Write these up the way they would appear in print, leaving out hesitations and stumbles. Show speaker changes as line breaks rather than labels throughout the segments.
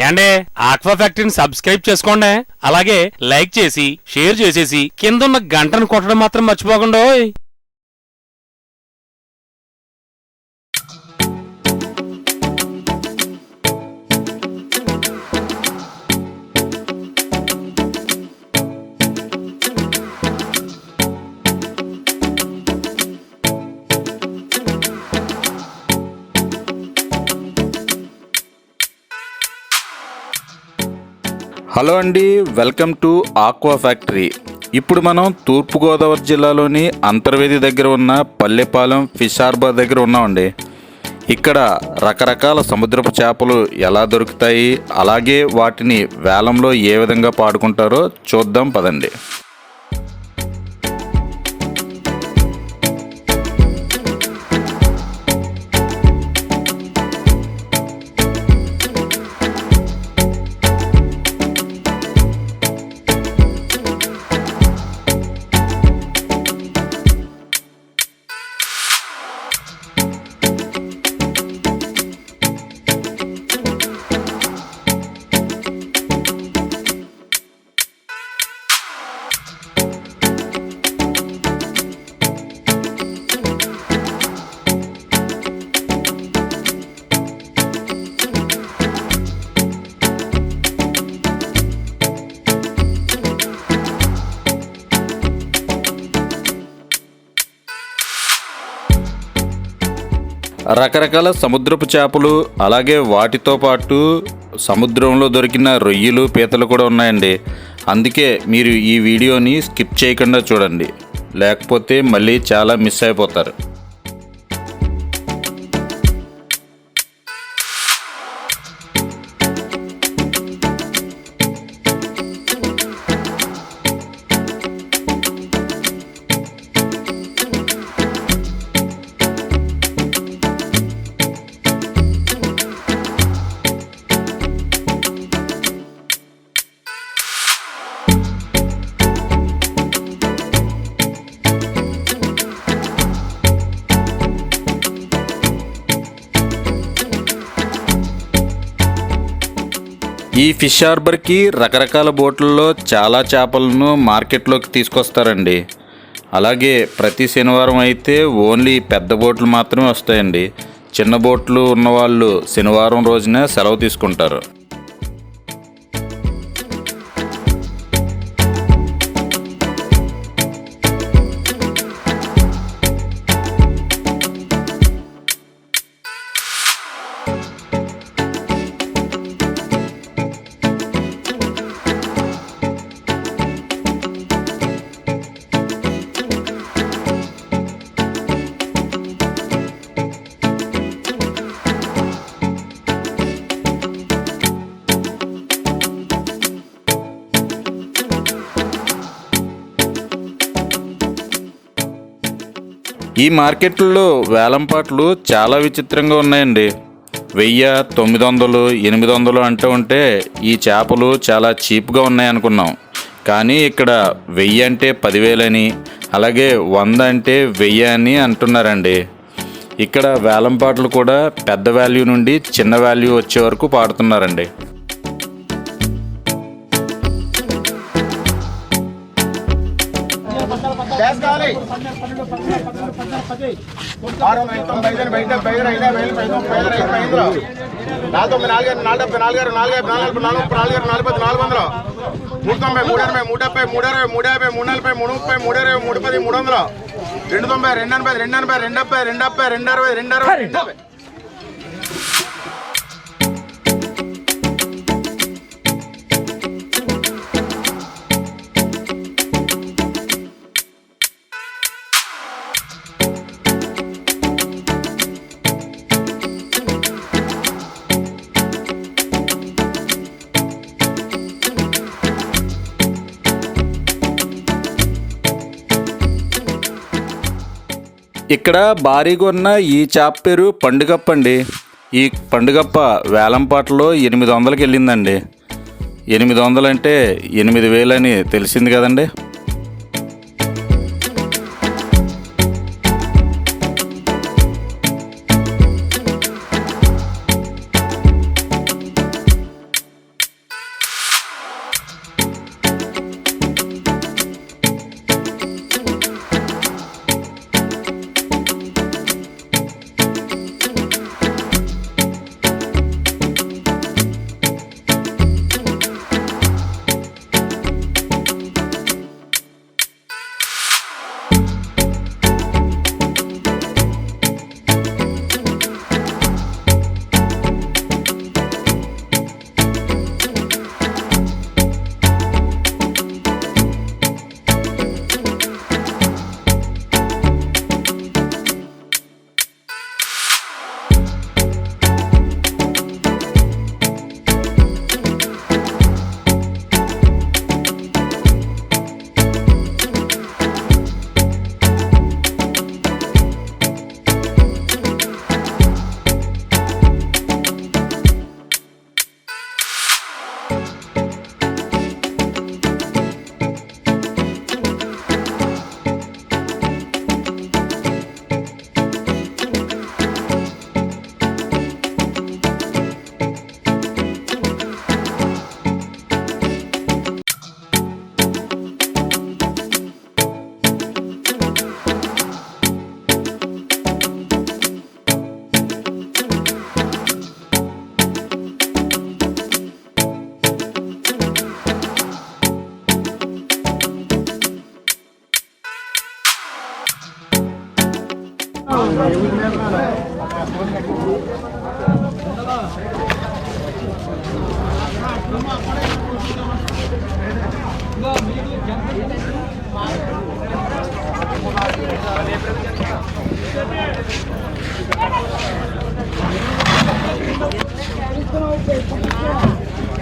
ఏండే aqua ఫ్యాక్టరీని subscribe చేసుకోండి, అలాగే లైక్ చేసి షేర్ చేసేసి కిందున్న గంటను కొట్టడం మాత్రం మర్చిపోకుండా.
హలో అండి, వెల్కమ్ టు ఆక్వా ఫ్యాక్టరీ. ఇప్పుడు మనం తూర్పుగోదావరి జిల్లాలోని అంతర్వేది దగ్గర ఉన్న పల్లెపాలెం ఫిష్ హార్బర్ దగ్గర ఉన్నామండి. ఇక్కడ రకరకాల సముద్రపు చేపలు ఎలా దొరుకుతాయి, అలాగే వాటిని వేలంలో ఏ విధంగా పాడుకుంటారో చూద్దాం పదండి. రకరకాల సముద్రపు చేపలు, అలాగే వాటితో పాటు సముద్రంలో దొరికిన రొయ్యలు, పీతలు కూడా ఉన్నాయండి. అందుకే మీరు ఈ వీడియోని స్కిప్ చేయకుండా చూడండి, లేకపోతే మళ్ళీ చాలా మిస్ అయిపోతారు. ఈ ఫిష్ హార్బర్కి రకరకాల బోట్లలో చాలా చేపలను మార్కెట్లోకి తీసుకొస్తారండి. అలాగే ప్రతి శనివారం అయితే ఓన్లీ పెద్ద బోట్లు మాత్రమే వస్తాయండి. చిన్న బోట్లు ఉన్నవాళ్ళు శనివారం రోజునే సెలవు తీసుకుంటారు. ఈ మార్కెట్లో వేలంపాట్లు చాలా విచిత్రంగా ఉన్నాయండి. 1000, 900, 800 అంటూ ఉంటే ఈ చేపలు చాలా చీప్గా ఉన్నాయనుకున్నాం. కానీ ఇక్కడ 1000 అంటే 10,000 అని, అలాగే 100 అంటే 1000 అని అంటున్నారండి. ఇక్కడ వేలంపాట్లు కూడా పెద్ద వాల్యూ నుండి చిన్న వాల్యూ వచ్చే వరకు పాడుతున్నారండి. ఇక్కడ భారీగా ఉన్న ఈ చేప పేరు పండుగప్ప అండి. ఈ పండుగప్ప వేలంపాటలో 800కి వెళ్ళిందండి. 800 అంటే 8,000 అని తెలిసింది కదండి.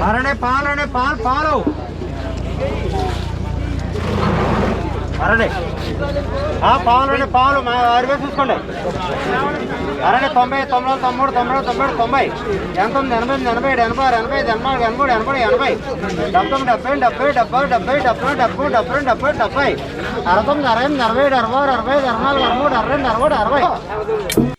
అరణే పాలు పాలు అరణే పాలు పాలు మా 6 వేలు చూసుకోండి. అరణే 90 93 90 90 ఎంత ఉంది? 80 87 88 85 86 87 88 80 70 70 70 70 70 70 70 70 69 60 60 65 66 64 64 60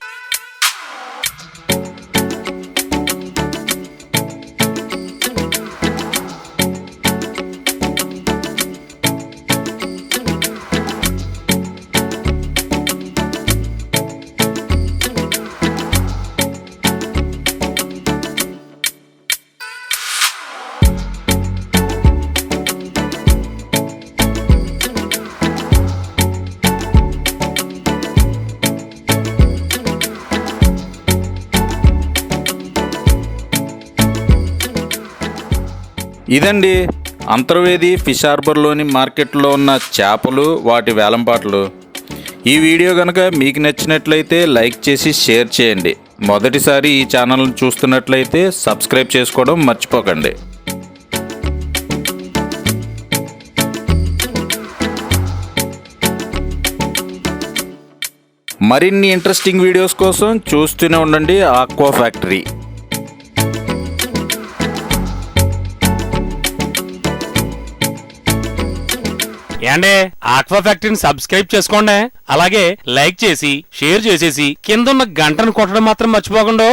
ఇదండి అంతర్వేది ఫిష్ హార్బర్లోని మార్కెట్లో ఉన్న చేపలు, వాటి వేలంపాట్లు. ఈ వీడియో కనుక మీకు నచ్చినట్లయితే లైక్ చేసి షేర్ చేయండి. మొదటిసారి ఈ ఛానల్ను చూస్తున్నట్లయితే సబ్స్క్రైబ్ చేసుకోవడం మర్చిపోకండి. మరిన్ని ఇంట్రెస్టింగ్ వీడియోస్ కోసం చూస్తూనే ఉండండి ఆక్వా ఫ్యాక్టరీ.
ఏండే ఆక్వా ఫ్యాక్టరీని సబ్స్క్రైబ్ చేసుకోండి. అలాగే లైక్ చేసి షేర్ చేసేసి కింద ఉన్న గంటను కొట్టడం మాత్రం మర్చిపోకండి.